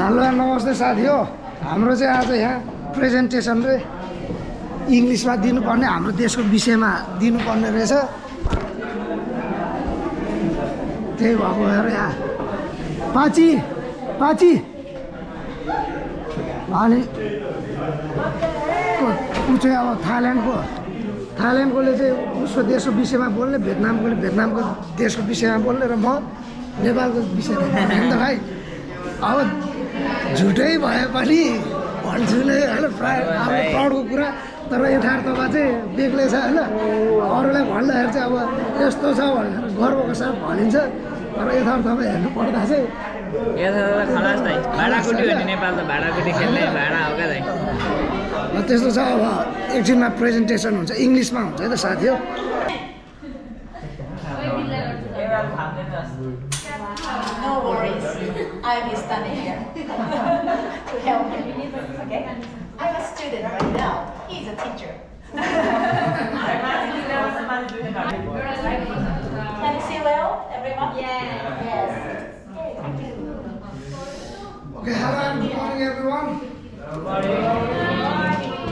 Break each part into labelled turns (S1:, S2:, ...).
S1: Hello नमस्ते साथी हो हाम्रो चाहिँ आज यहाँ प्रेजेन्टेसन रे इङ्ग्लिसमा दिनुपर्ने हाम्रो देशको विषयमा दिनुपर्ने रहेछ त्यही भएको भएर यहाँ पाची पाची अनि ऊ चाहिँ अब थाइल्यान्डकोले चाहिँ उसको देशको विषयमा बोल्ने भियतनामकोले भियतनामको देशको विषयमा बोल्ने र म नेपालको विषयमा बोल्ने त भाइ अब झुटै भए पनि भन्छु नै होइन प्रायः आफ्नो प्राउडको कुरा तर यथार्थमा चाहिँ बेग्लै छ होइन अरूलाई भन्दाखेरि चाहिँ अब यस्तो छ भनेर गर्वको साथ भनिन्छ तर यथार्थमा हेर्नु पर्दा चाहिँ त्यस्तो छ अब एकछिनमा प्रेजेन्टेसन हुन्छ इङ्ग्लिसमा हुन्छ है त साथी हो
S2: No worries, I will study here to help him. Okay? I'm a student right now. He's a teacher. Can you see well, everyone? Yes. Okay, thank you.
S1: Okay, hello and good morning everyone.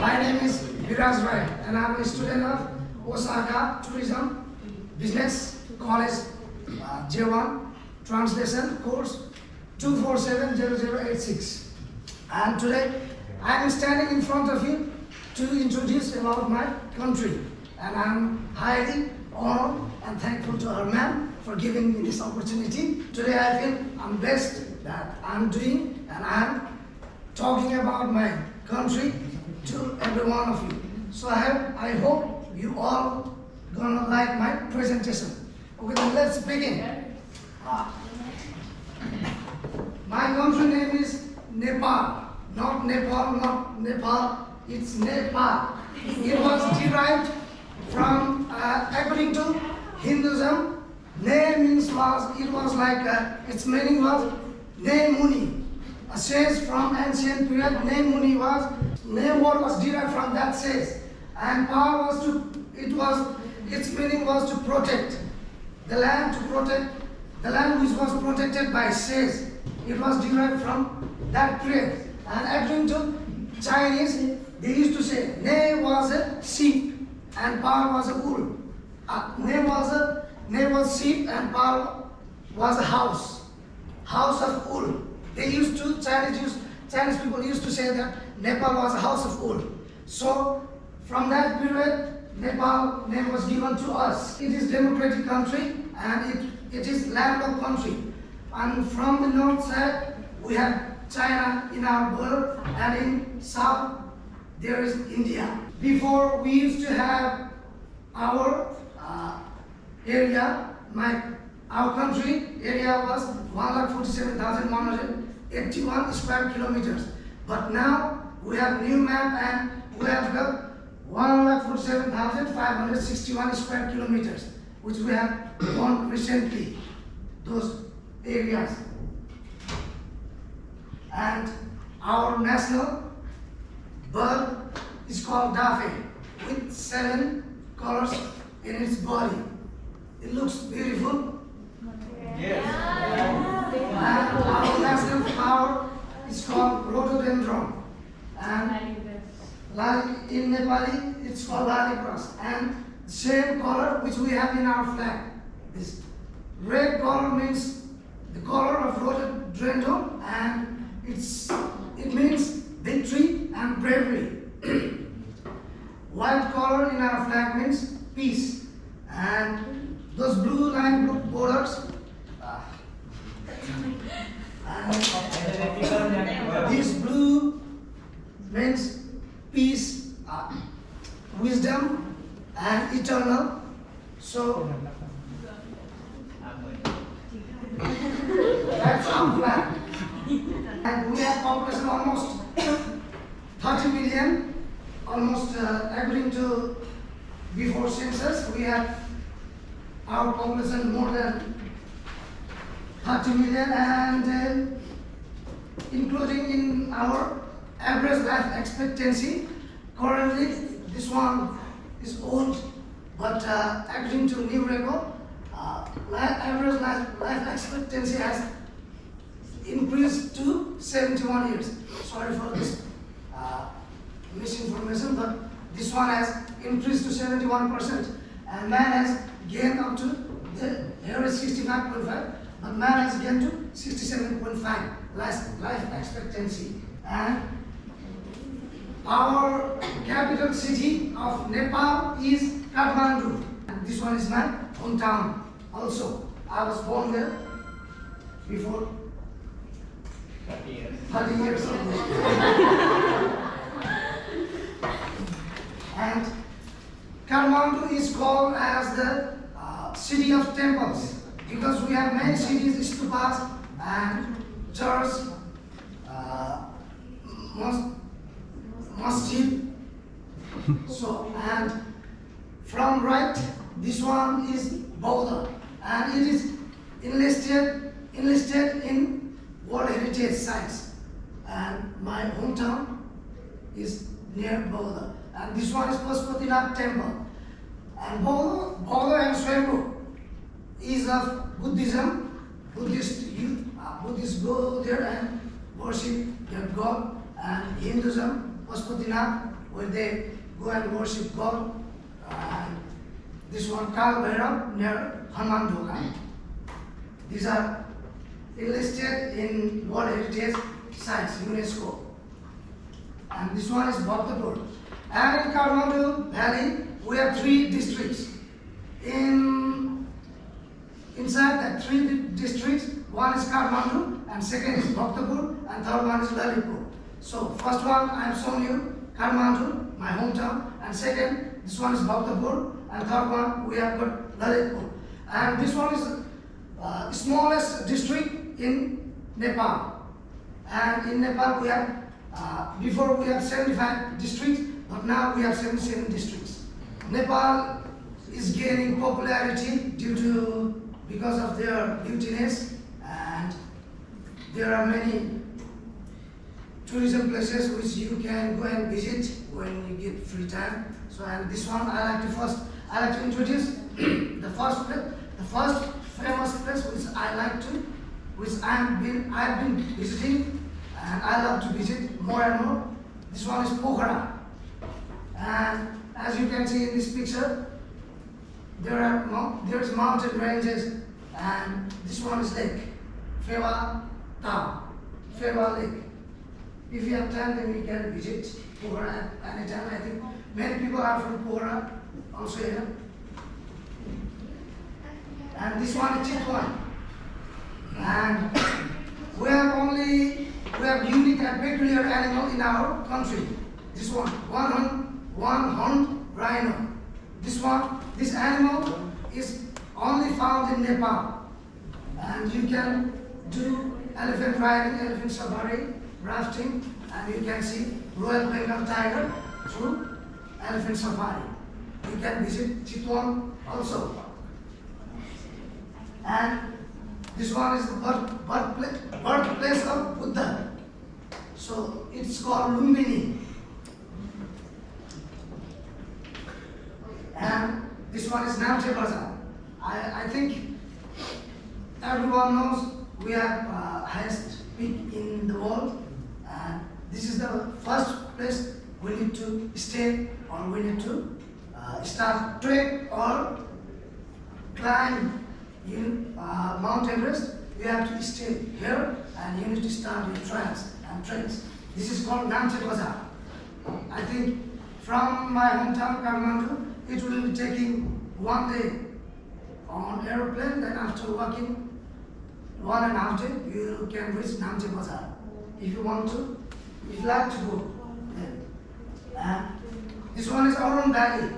S1: My name is Viraj Rai and I'm a student of Osaka Tourism Business College J1 Translation course 2470086. And today I am standing in front of you to introduce about my country. And I am highly honored and thankful to our ma'am for giving me this opportunity. Today I feel I'm blessed that I'm doing and I'm talking about my country to every one of you. So I hope you all gonna like my presentation. Okay, then let's begin. My country name is Nepal. Not Nepal, not Nepal. It's Nepal. It was derived from, according to Hinduism, Ne means was, it was like, its meaning was Ne Muni. A sage from ancient period, Ne Muni was, Ne word was derived from that sage. And power was to, its meaning was to protect. The land the land which was protected by sage. It was derived from that period. And according to Chinese, they used to say, Ne was a sheep and Par was a wool. Ne was sheep and Par was a house of wool. Chinese people used to say that Nepal was a house of wool. So from that period, Nepal name was given to us. It is democratic country and it is landlocked country. And from the north side, we have China in our border, and in south, there is India. Before we used to have our area, our country area was 147,181 square kilometers. But now we have new map and we have got 147,561 square kilometers, which we have won recently, those areas. And our national bird is called Dafe with 7 colors in its body. It looks beautiful. Yes. And our national flower is called rhododendron. And like in Nepali, it's called lalicrosse. And same color which we have in our flag. This red color means the color of rhododendron, and it means victory and bravery. White color in our flag means peace, and those blue line borders this blue means peace, wisdom and eternal. So that's our flag. And we have population almost 30 million, almost according to before census, we have our population more than 30 million, and including in our average life expectancy, currently this one is old, but according to new record, average life expectancy has increased to 71 years. Sorry for this misinformation, but this one has increased to 71%, and man has gained up to the here is 65.5, but man has gained to 67.5 life expectancy. And our capital city of Nepal is Kathmandu, and this one is my hometown also. I was born there before 30 years ago. And Kathmandu is called as the city of temples because we have many cities, stupas and churches, masjid. So, and from right, this one is Buddha, and it is enlisted in World Heritage Sites. And my hometown is near Buddha. And this one is Pashupatinath Temple. And Buddha and Swayambhu is of Buddhism. Buddhists go there and worship their God. And Hinduism, Pashupatinath, where they go and worship God. And this one, Kal Bhairav, near Hanuman Dogan. These are enlisted in World Heritage Sites, UNESCO. And this one is Bhaktapur. And in Kathmandu Valley, we have 3 districts. Inside that 3 districts, one is Kathmandu, and second is Bhaktapur, and third one is Lalitpur. So first one I have shown you, Kathmandu, my hometown, and second, this one is Bhaktapur, and third one we have got Lalitpur. And this one is the smallest district in Nepal. And in Nepal we have, before we have 75 districts, but now we have 77 districts. Nepal is gaining popularity because of their beautiness, and there are many tourism places which you can go and visit when you get free time. So, and this one I like to introduce the first famous place which I've been visiting, and I love to visit more and more. This one is Pokhara. And as you can see in this picture, there's mountain ranges, and this one is lake, Pheva Lake. If you have time, then we can visit Pokhara at any time. I think many people are from Pokhara also here. And this one is Chitwan. And we have unique and peculiar animal in our country. This one horned rhino. This animal is only found in Nepal. And you can do elephant riding, elephant safari, rafting, and you can see Royal Bengal tiger through elephant safari. You can visit Chitwan also. And this one is the birthplace of Buddha. So it's called Lumbini. And this one is Namche Bazaar. I think everyone knows we have highest peak in the world, and this is the first place we need to stay, or we need to start trek or climb Mount Everest. You have to stay here, and you need to start your trials and treks. This is called Namche Bazaar. I think from my hometown Kathmandu, it will be taking 1 day on aeroplane, then after walking 1.5 days, you can reach Namche Bazaar. If you want to, if you like to go. And this one is Arun Valley,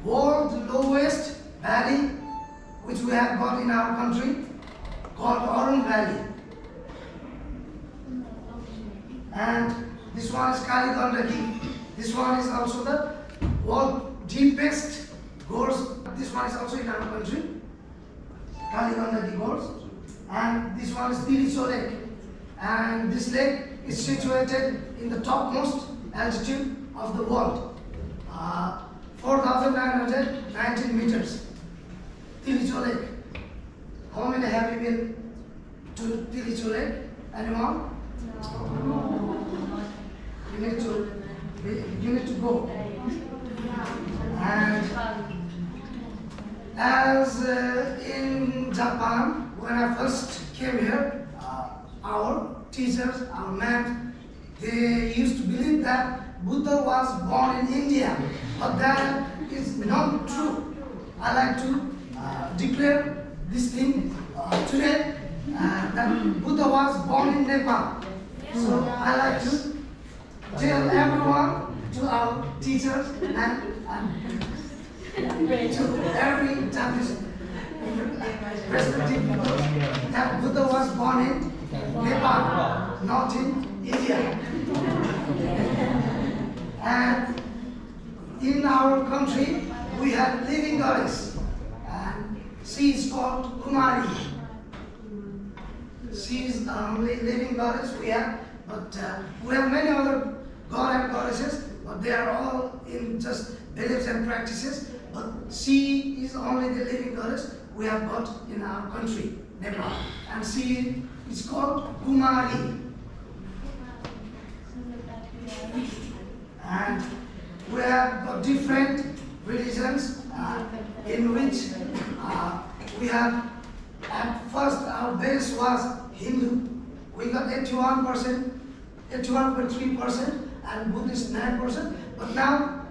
S1: world's lowest valley which we have got in our country, called Arun Valley. And this one is Kali Gandaki. This one is also the world's deepest gorge. This one is also in our country, Kali Gandaki Gorge. And this one is Tilicho Lake. And this lake is situated in the topmost altitude of the world, 4,919 meters. Tilicho Lake. How many have you been to Tilicho Lake? Anyone? You need to go. And as in Japan, when I first came here, our teachers, our men, they used to believe that Buddha was born in India, but that is not true. I like to declare this thing today that Buddha was born in Nepal. So I like to tell everyone, to our teachers and to every Japanese respective people that Buddha was born in Nepal, not in India. And in our country, we have living goddess, and she is called Kumari. She is the only living goddess we have, but we have many other god and goddesses, but they are all in just beliefs and practices. But she is only the living goddess we have got in our country, Nepal, and she is called Kumari. And we have got different religions in which we have, at first our base was Hindu. We got 81%, 81.3%, and Buddhist 9%. But now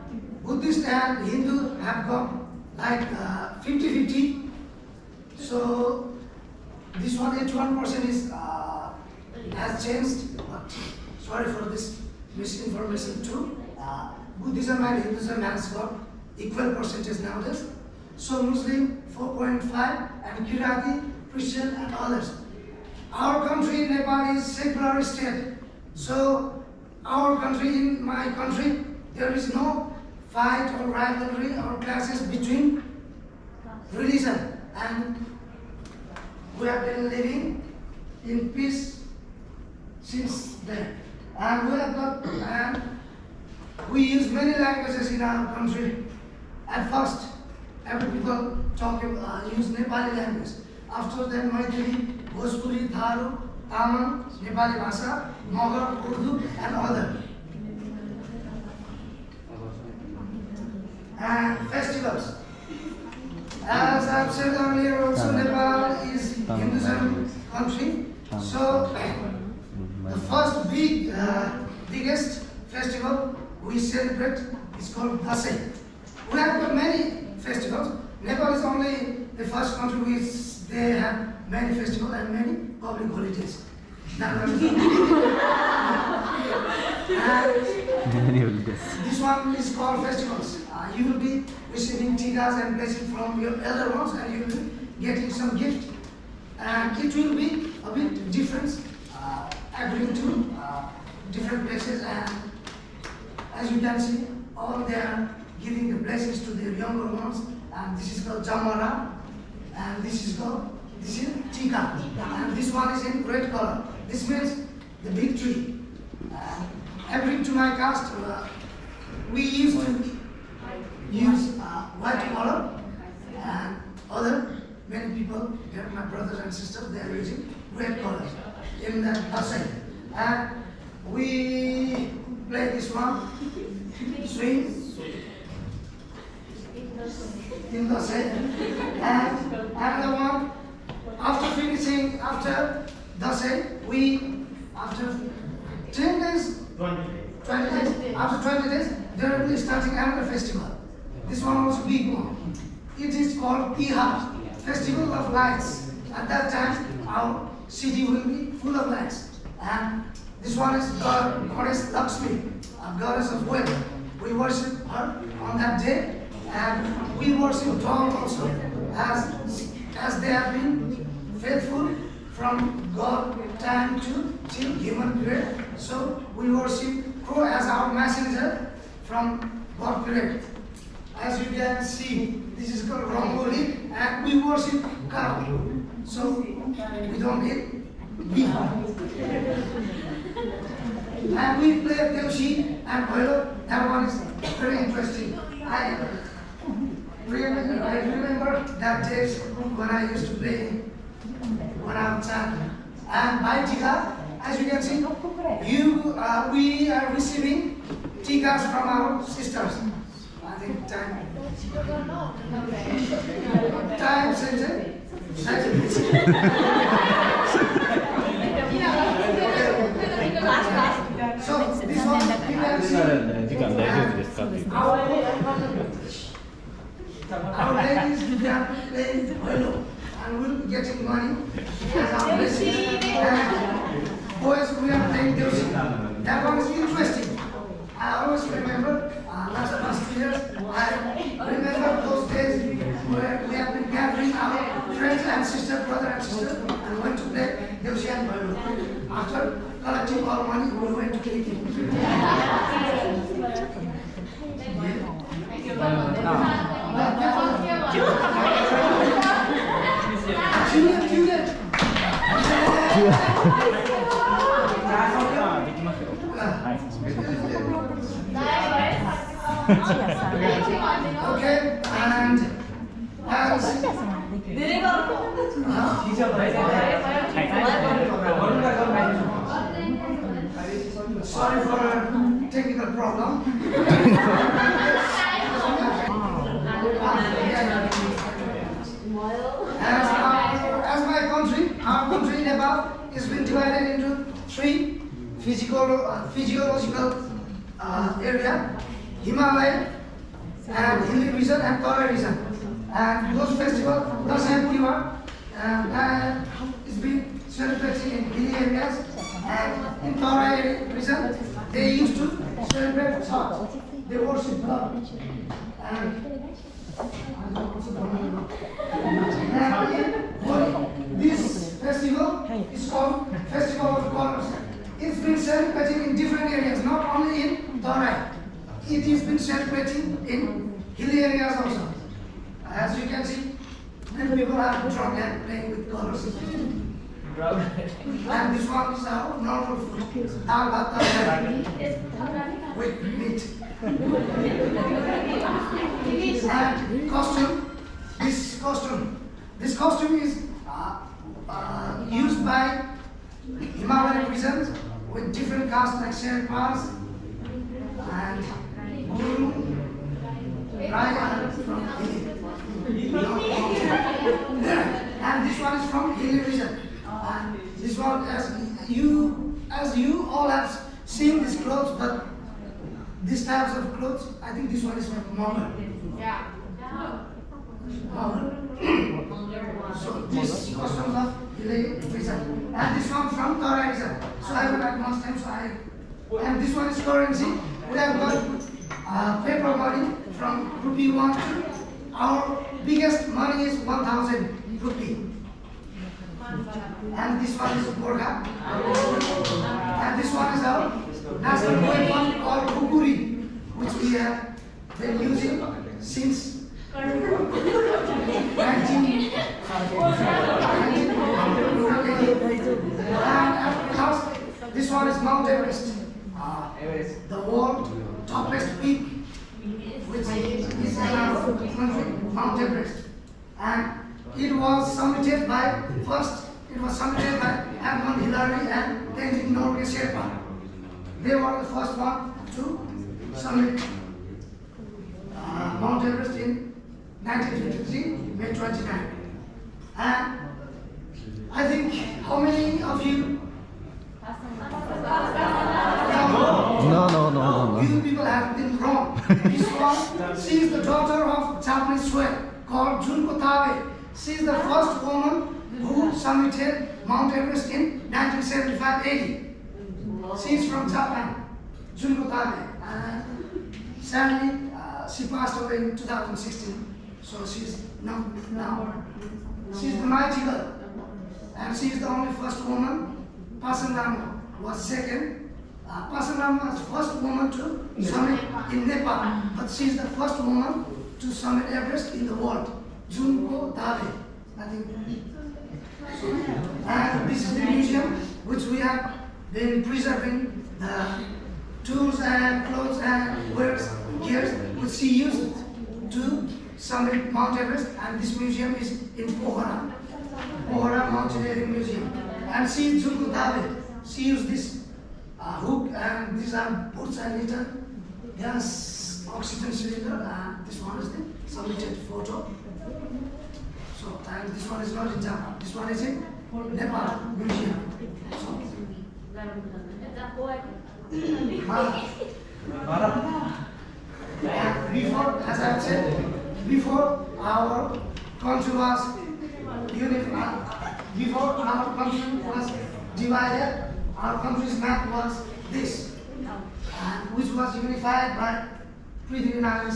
S1: Buddhist and Hindu have got like 50-50. So this one 81% is has changed. But sorry for this misinformation too. Buddhism and Hinduism has got equal percentage nowadays. So Muslim 4.5 and Kirati, Christian and others. Our country, Nepal, is secular state. So our country, in my country, there is no fight or rivalry or clashes between religion, and we have been living in peace since then. And we have got, and we use many languages in our country. At first, every people use Nepali language. After that, Maithili, Bhojpuri, Tharu, Tamang, Nepali Bhasha, Magar, Urdu, and other. And festivals. As I've said earlier, also Nepal is Hinduism country. So the first biggest festival we celebrate is called Dhassu. We have got many festivals. Nepal is only the first country which they have many festivals and many public holidays. And this one is called festivals. You will be receiving tikas and blessings from your elder ones, and you will be getting some gift. And it will be a bit different according to different places. And as you can see, all they are giving the blessings to their younger ones. And this is called Jamara, and this is Tika, and this one is in red color. This means the victory. According to my caste, we used to use white color, and many people, my brothers and sisters, they are using red color in the Dhassu. And we play this one, swing, in the set, and another one. After the set, we after 10 days, 20 days. After 20 days, there will be starting another festival. This one was big one. It is called Tihar, Festival of Lights. At that time, our city will be full of lights. And this one is Goddess Lakshmi, a goddess of wealth. We worship her on that day. And we worship dog also, as they have been faithful from God time to till human period. So we worship crow as our messenger from God period. As you can see, this is called Rangoli, and we worship cow. So we don't eat beef. And we play Teushi and Bhailo. That one is very interesting. I remember that days when I used to play when I was child. And by Tika, as you can see, we are receiving tikas from our sisters. I think time sensitive. So this one you can see. Our ladies, they are playing violin and we'll be getting money as our blessing. And boys, we are playing Dhassu. That one is interesting. I always remember last years. I remember those days where we have been gathering our friends and sisters, brother and sister, and went to play Dhassu and violin. After collecting all money, we went to eat. Juliet. Okay, and sorry for technical problem. As my country, our country Nepal has been divided into three physiological area: Himalaya and hilly region and Tarai region. And those festivals, Dhassu and it's been celebrated in hilly areas, and in Tarai region they used to celebrate Chhat. They worship God. This festival is called Festival of Colors. It's been celebrated in different areas, not only in Tarai. It has been celebrated in hilly areas also. As you can see, many people are drunk and playing with colors. And this one is our normal food, dal bhat with meat. And costume, this costume is used by Himalayan regions with different castes like Sherpas and Guru, Raya from Hilli. And this one is from Hilli region. And this one, as you all have seen these clothes, but these types of clothes, I think this one is from Mongol.
S3: Yeah.
S1: Mongol. So this costumes of Hilli region. And this one from Tarai region. So I went at last time, and this one is currency. We have got paper money from rupee 1 to our biggest money is 1,000 rupee. And this one is Gorkha. And this one is our national weapon called Kukuri, which we have been using since 19. And this one is Mount Everest, the world tallest peak, which is in our country, Mount Everest. And it was summited by Edmund Hillary and Tenzing Norgay Sherpa. They were the first one to summit Mount Everest in 1953, May 29. And I think, how many of you?
S4: No.
S1: You people have been wrong. This one, she is the daughter of Japanese Sue called Junko Tabe. She is the first woman who summited Mount Everest in 1975-80. She is from Japan, Junko Tabe. Sadly, she passed away in 2016. So she's now she's the mighty girl, and she is the only first woman. Pasangama was second. Pasangama was the first woman to summit in Nepal, but she is the first woman to summit Everest in the world. Junko Tabe, I think. And this is the museum which we have been preserving the tools and clothes and works, gears which she used to summit Mount Everest, and this museum is in Pokhara Mountaineering Museum. And she is Junko Tabe. she used this hook, and these are boots and litten. Gas oxygen cylinder, and this one is the submitted photo. So, and this one is not in Japan. This one is in Nepal museum. So, and before, as I have said, before our country was unified, before our country was divided, our country's map was this, and which was unified by Prithviraj.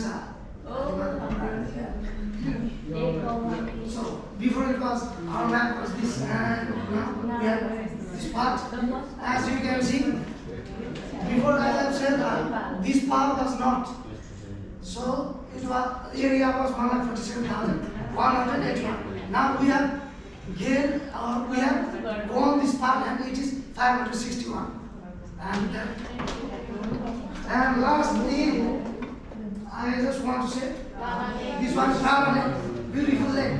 S1: So before it was, our map was this, and now we have this part. As you can see, before, as I have said, this part was not. So it was, area was 147,181. Now we have gained, or we have won this part, and it is 561. And lastly, I just want to say, this one is Ravane, beautiful lake.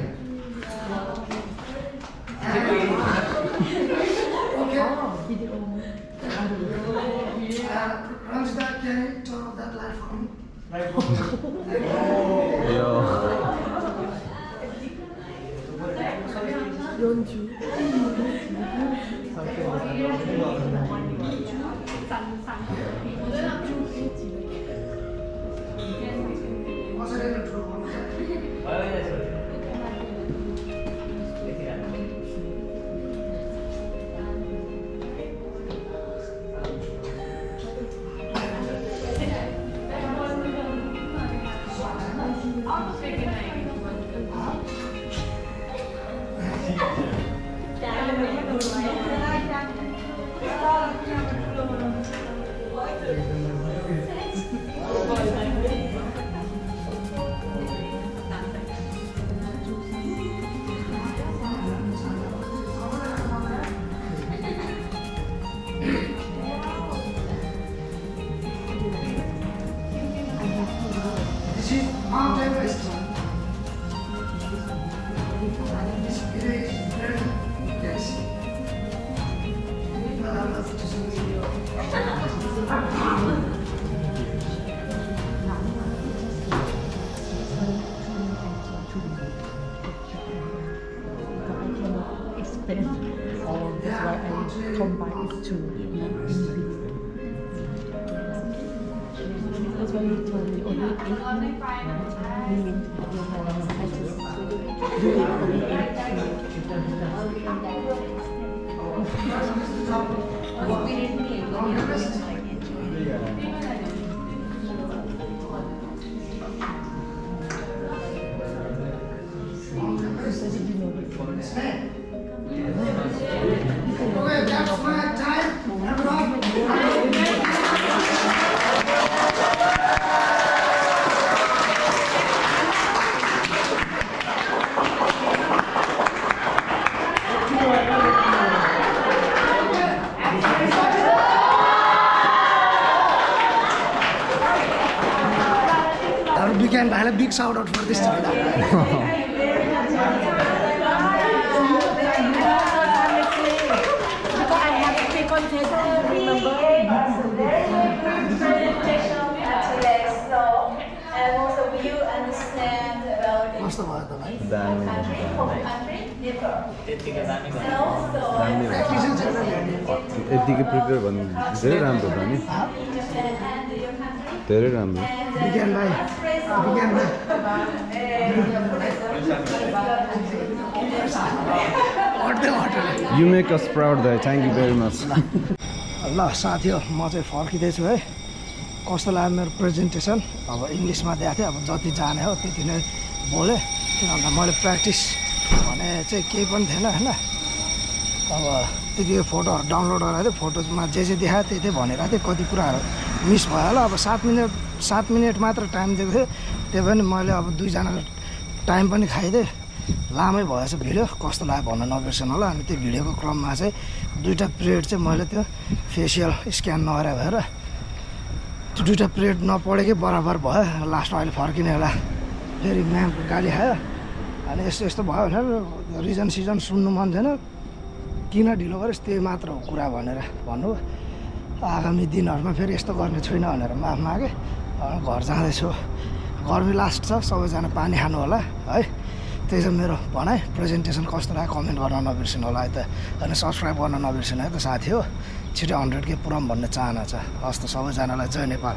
S1: Ranjita, can you turn off that light for me? This is Mount Everest. This village, yes.
S3: That's why I combine it two. That's why you told me only 8 minutes. I just do it only 8 minutes.
S1: Okay, that's my time. Everyone. We can have a big shout out for this time. कस्तो भयो तपाईँ
S4: यतिकै prepare भन्नु धेरै राम्रो छ नि धेरै राम्रो
S1: विज्ञान भाइ
S4: you make us proud Dai thank you very much
S1: ल साथी हो म चाहिँ फर्किँदैछु है कस्तो लाग्यो मेरो प्रेजेन्टेसन अब इङ्ग्लिसमा दिएको थिएँ अब जति जाने हो त्यति नै बोलेँ किनभने मैले प्र्याक्टिस भने चाहिँ केही पनि थिएन होइन अब त्यति फोटोहरू डाउनलोड गरेको थिएँ फोटोमा जे देखायो त्यही भनिरहेको थिएँ कति कुराहरू मिस भयो होला अब 7 मिनट मात्र टाइम दिएको थिएँ त्यही पनि मैले अब 2 जनाको टाइम पनि खाइदिएँ लामै भएछ भिडियो कस्तो लाग्यो भन्न नबिर्सनु होला अनि त्यो भिडियोको क्रममा चाहिँ 2टा पिरियड चाहिँ मैले त्यो फेसियल स्क्यान नगरे भएर त्यो 2टा पिरियड नपढेकै बराबर भयो लास्टमा अहिले फर्किने होला फेरि म्यामको गाली खायो अनि यस्तो भयो भनेर रिजन सिजन सुन्नु मन थिएन किन ढिलो गरिस् त्यही मात्र हो कुरा भनेर भन्नु। आगामी दिनहरूमा फेरि यस्तो गर्ने छुइनँ भनेर माफ मागेँ। घर जाँदैछु, गर्मी लास्ट छ, सबैजना पानी खानु होला है। त्यही छ मेरो भनाइ। प्रेजेन्टेसन कस्तो लाग्यो कमेन्ट गर्न नबिर्सिनु होला है त, अनि सब्सक्राइब गर्न नबिर्सिनु है त साथी हो। छिटो 100K पुऱ्याउँ भन्ने चाहना छ। हस् त सबैजनालाई जय नेपाल।